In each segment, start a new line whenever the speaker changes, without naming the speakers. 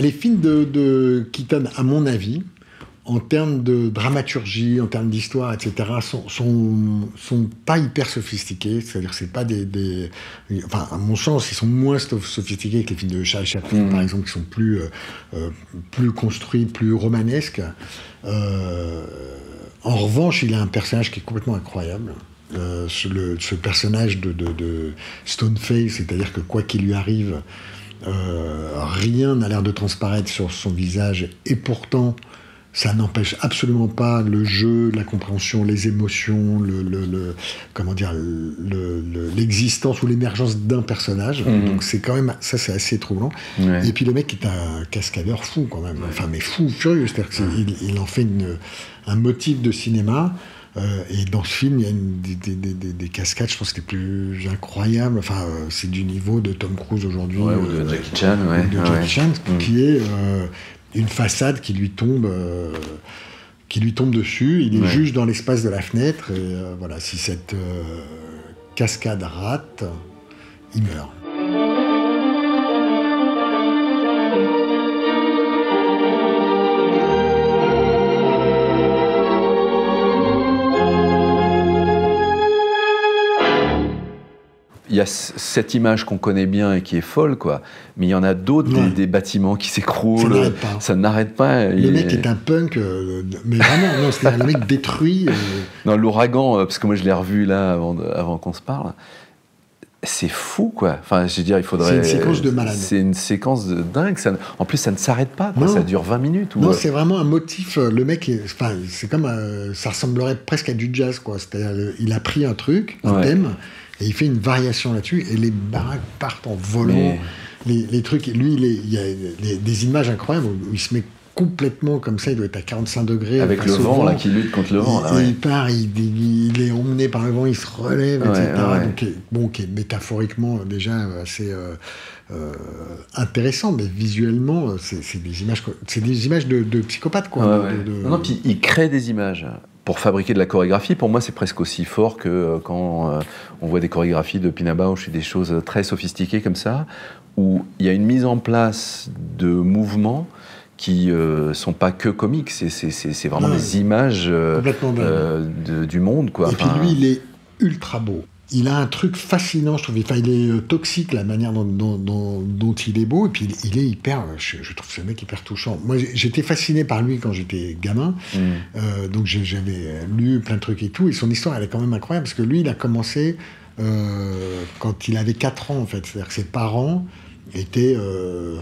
Les films de Keaton, à mon avis, en termes de dramaturgie, en termes d'histoire, etc., sont pas hyper sophistiqués. C'est-à-dire, c'est pas enfin, à mon sens, ils sont moins sophistiqués que les films de Charlie Chaplin, par exemple, qui sont plus construits, plus romanesques. En revanche, il a un personnage qui est complètement incroyable. Ce personnage de Stoneface, c'est-à-dire que quoi qu'il lui arrive, rien n'a l'air de transparaître sur son visage, et pourtant ça n'empêche absolument pas le jeu, la compréhension, les émotions, l'existence ou l'émergence d'un personnage. Donc c'est quand même, ça c'est assez troublant. Ouais. Et puis le mec est un cascadeur fou quand même, enfin mais fou, furieux, c'est-à-dire qu'il en fait un motif de cinéma. Et dans ce film, il y a des cascades, je pense que c'était plus incroyable. Enfin, c'est du niveau de Tom Cruise aujourd'hui.
Ouais, ou de Jackie Chan,
qui est une façade qui lui tombe dessus. Il est juste dans l'espace de la fenêtre. Et voilà, si cette cascade rate, il meurt.
Il y a cette image qu'on connaît bien et qui est folle, quoi. Mais il y en a d'autres, des bâtiments qui s'écroulent. Ça n'arrête pas.
Le mec est un punk, mais vraiment, non, c'est-à-dire le mec détruit.
Non, l'ouragan, parce que moi je l'ai revu là avant qu'on se parle. C'est fou, quoi. Enfin, je veux dire, il faudrait.
C'est une séquence de malade.
C'est une séquence de dingue. En plus, ça ne s'arrête pas. Quoi. Ça dure 20 minutes.
Non, c'est vraiment un motif. Le mec, c'est comme, ça ressemblerait presque à du jazz, quoi. C'est-à-dire, il a pris un truc, un thème. Et il fait une variation là-dessus, et les baraques partent en volant. Les trucs, lui, il y a des images incroyables où il se met complètement comme ça, il doit être à 45 degrés.
Avec le vent, là, qui lutte contre le vent. Là,
il part, il est emmené par le vent, il se relève, etc. Donc, qui est métaphoriquement déjà assez intéressant, mais visuellement, c'est des images de psychopathe, quoi.
Non, puis il crée des images. Pour fabriquer de la chorégraphie, pour moi, c'est presque aussi fort que quand on voit des chorégraphies de Pina Bausch et des choses très sophistiquées comme ça, où il y a une mise en place de mouvements qui sont pas que comiques, c'est vraiment des images du monde, quoi.
Et puis lui, il est ultra beau. Il a un truc fascinant, je trouve. Enfin, il est toxique, la manière dont il est beau. Et puis, il est hyper... Je trouve ce mec hyper touchant. Moi, j'étais fasciné par lui quand j'étais gamin. Donc, j'avais lu plein de trucs et tout. Et son histoire, elle est quand même incroyable. Parce que lui, il a commencé quand il avait 4 ans, en fait. C'est-à-dire que ses parents étaient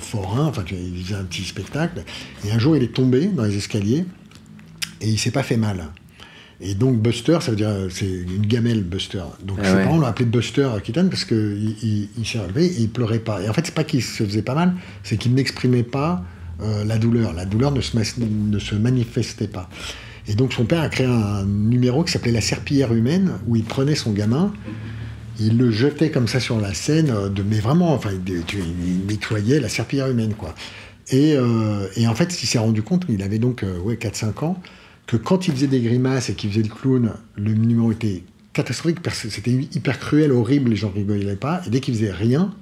forains. Enfin, ils faisaient un petit spectacle. Et un jour, il est tombé dans les escaliers. Et il s'est pas fait mal. Et donc Buster, ça veut dire c'est une gamelle Buster. Donc ses parents l'ont appelé Buster Keaton parce que il s'est relevé et il pleurait pas. Et en fait, c'est pas qu'il se faisait pas mal, c'est qu'il n'exprimait pas la douleur. La douleur ne se manifestait pas. Et donc son père a créé un numéro qui s'appelait La Serpillière humaine, où il prenait son gamin, il le jetait comme ça sur la scène, mais vraiment, enfin, il nettoyait la serpillière humaine, quoi. Et en fait, il s'est rendu compte, il avait donc 4-5 ans, que quand il faisait des grimaces et qu'il faisait le clown, le numéro était catastrophique, c'était hyper cruel, horrible, les gens rigolaient pas, et dès qu'il faisait rien,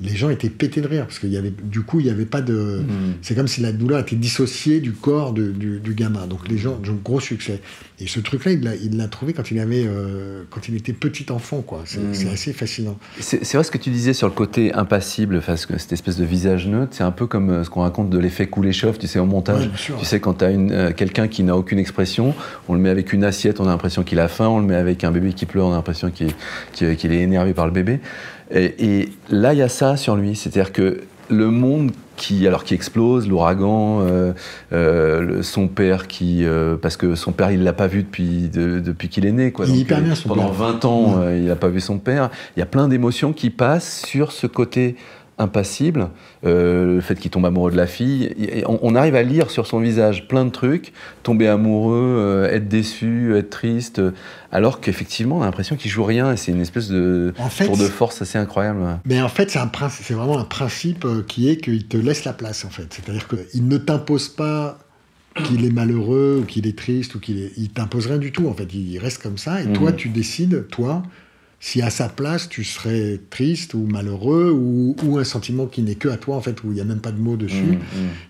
les gens étaient pétés de rire, parce qu'il y avait, du coup, il n'y avait pas de... C'est comme si la douleur était dissociée du corps du gamin. Donc les gens, gros succès. Et ce truc-là, il l'a trouvé quand il était petit enfant, quoi. C'est assez fascinant.
C'est vrai ce que tu disais sur le côté impassible, parce que cette espèce de visage neutre, c'est un peu comme ce qu'on raconte de l'effet Kuleshov, tu sais, au montage. Ouais, tu sais, quand tu as quelqu'un qui n'a aucune expression, on le met avec une assiette, on a l'impression qu'il a faim, on le met avec un bébé qui pleure, on a l'impression qu'il est énervé par le bébé. Et là, il y a ça sur lui, c'est-à-dire que le monde qui explose, l'ouragan, son père parce que son père, il l'a pas vu depuis qu'il est né, quoi.
Donc, hyper bien, son
pendant
père.
20 ans, il n'a pas vu son père. Il y a plein d'émotions qui passent sur ce côté impassible, le fait qu'il tombe amoureux de la fille, et on arrive à lire sur son visage plein de trucs, tomber amoureux, être déçu, être triste, alors qu'effectivement on a l'impression qu'il joue rien, et c'est une espèce de tour de force assez incroyable.
Mais en fait, c'est vraiment un principe qui est qu'il te laisse la place, en fait. C'est-à-dire qu'il ne t'impose pas qu'il est malheureux, ou qu'il est triste, il t'impose rien du tout, en fait. Il reste comme ça, et toi, tu décides, si à sa place, tu serais triste ou malheureux ou un sentiment qui n'est que à toi, en fait, où il n'y a même pas de mots dessus.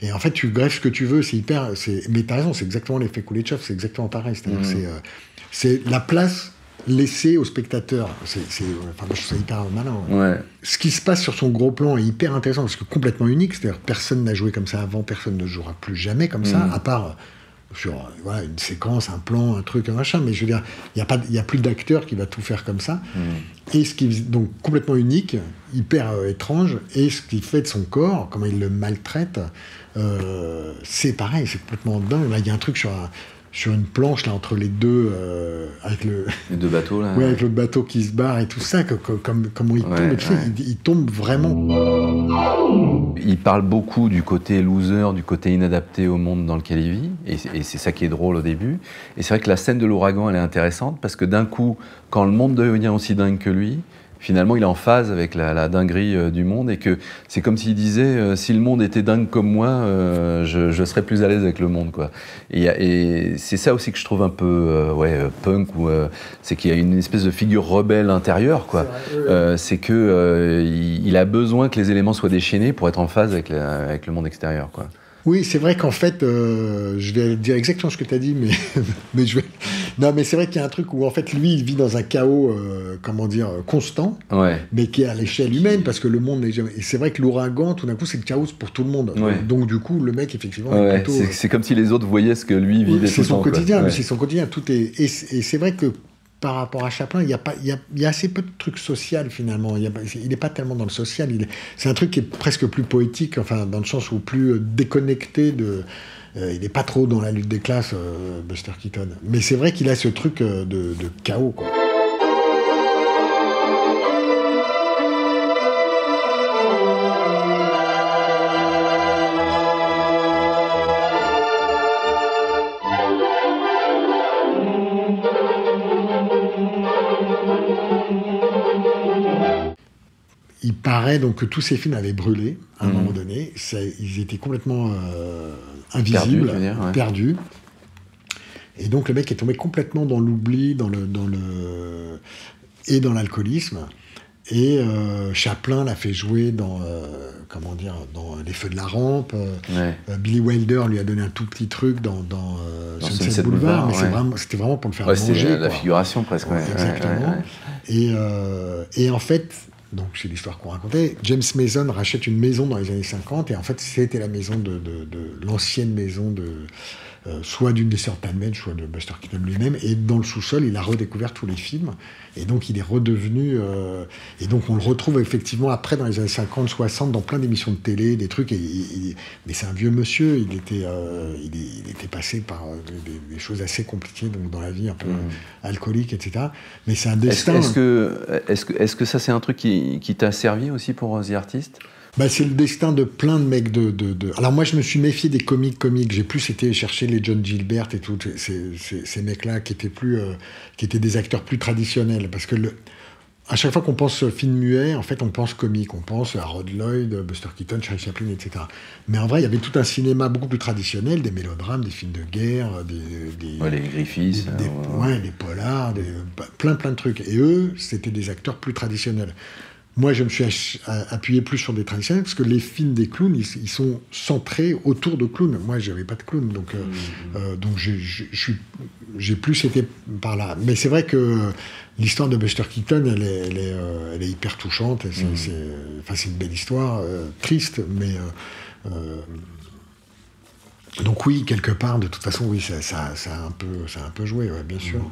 Et en fait, tu greffes ce que tu veux, mais t'as raison, c'est exactement l'effet Kuleshov, c'est exactement pareil. C'est-à-dire c'est la place laissée au spectateur. Enfin, je trouve ça hyper malin.
Ouais.
Ce qui se passe sur son gros plan est hyper intéressant, parce que complètement unique. C'est-à-dire personne n'a joué comme ça avant, personne ne jouera plus jamais comme ça, à part sur une séquence, un plan, un truc, un machin. Mais je veux dire, il n'y a plus d'acteur qui va tout faire comme ça. Et ce qui est donc complètement unique, hyper étrange, et ce qu'il fait de son corps, comment il le maltraite, c'est pareil, c'est complètement dingue. Là, il y a un truc sur une planche là entre les deux, avec
les deux bateaux là.
Ouais, avec l'autre bateau qui se barre et tout ça, comment il tombe, il tombe vraiment.
Il parle beaucoup du côté loser, du côté inadapté au monde dans lequel il vit, et c'est ça qui est drôle au début. Et c'est vrai que la scène de l'ouragan, elle est intéressante parce que d'un coup, quand le monde devient aussi dingue que lui, finalement, il est en phase avec la dinguerie du monde, et que c'est comme s'il disait si le monde était dingue comme moi, je serais plus à l'aise avec le monde, quoi. Et c'est ça aussi que je trouve un peu punk, c'est qu'il y a une espèce de figure rebelle intérieure, quoi. C'est que il a besoin que les éléments soient déchaînés pour être en phase avec le monde extérieur, quoi.
Oui, c'est vrai qu'en fait, je vais dire exactement ce que tu as dit, mais non, mais c'est vrai qu'il y a un truc où en fait, lui, il vit dans un chaos, constant, mais qui est à l'échelle humaine, parce que le monde n'est jamais. Et c'est vrai que l'ouragan, tout d'un coup, c'est le chaos pour tout le monde. Donc du coup, le mec, effectivement, est plutôt.
C'est comme si les autres voyaient ce que lui vivait tout le temps.
C'est son quotidien, mais c'est son quotidien. Tout est. Et c'est vrai que par rapport à Chaplin, il y a assez peu de trucs sociaux finalement. Il n'est pas tellement dans le social. C'est un truc qui est presque plus poétique, enfin dans le sens où plus déconnecté de. Il n'est pas trop dans la lutte des classes, Buster Keaton. Mais c'est vrai qu'il a ce truc de chaos, quoi. Il paraît donc que tous ces films avaient brûlé à un moment donné. Ils étaient complètement invisibles, perdus. Et donc le mec est tombé complètement dans l'oubli, et dans l'alcoolisme. Et Chaplin l'a fait jouer dans Les Feux de la Rampe. Billy Wilder lui a donné un tout petit truc dans Sunset Boulevard, mais c'était vraiment pour le faire manger.
C'est la figuration presque.
Exactement. Et en fait. Donc, c'est l'histoire qu'on racontait. James Mason rachète une maison dans les années 50, et en fait, c'était la maison de l'ancienne maison soit d'une des sœurs Talmadge, soit de Buster Keaton lui-même. Et dans le sous-sol, il a redécouvert tous les films. Et donc, il est redevenu... et donc, on le retrouve effectivement après, dans les années 50, 60, dans plein d'émissions de télé, des trucs. Mais c'est un vieux monsieur. Il était passé par des choses assez compliquées donc, dans la vie, un peu alcoolique, etc. Mais c'est un destin...
Est-ce que ça, c'est un truc qui t'a servi aussi pour The Artist ?
C'est le destin de plein de mecs Alors moi, je me suis méfié des comiques. J'ai plus été chercher les John Gilbert et tout ces mecs-là qui étaient des acteurs plus traditionnels. Parce que à chaque fois qu'on pense film muet, en fait, on pense comique. On pense à Rod Lloyd, Buster Keaton, Charlie Chaplin, etc. Mais en vrai, il y avait tout un cinéma beaucoup plus traditionnel, des mélodrames, des films de guerre,
les Griffiths,
des polars, plein de trucs. Et eux, c'était des acteurs plus traditionnels. Moi, je me suis appuyé plus sur des traditionnels, parce que les films des clowns, ils sont centrés autour de clowns. Moi, j'avais pas de clown, donc j'ai plus été par là. Mais c'est vrai que l'histoire de Buster Keaton, elle est hyper touchante. C'est une belle histoire, triste, mais... donc oui, quelque part, de toute façon, oui, ça a un peu joué, bien sûr.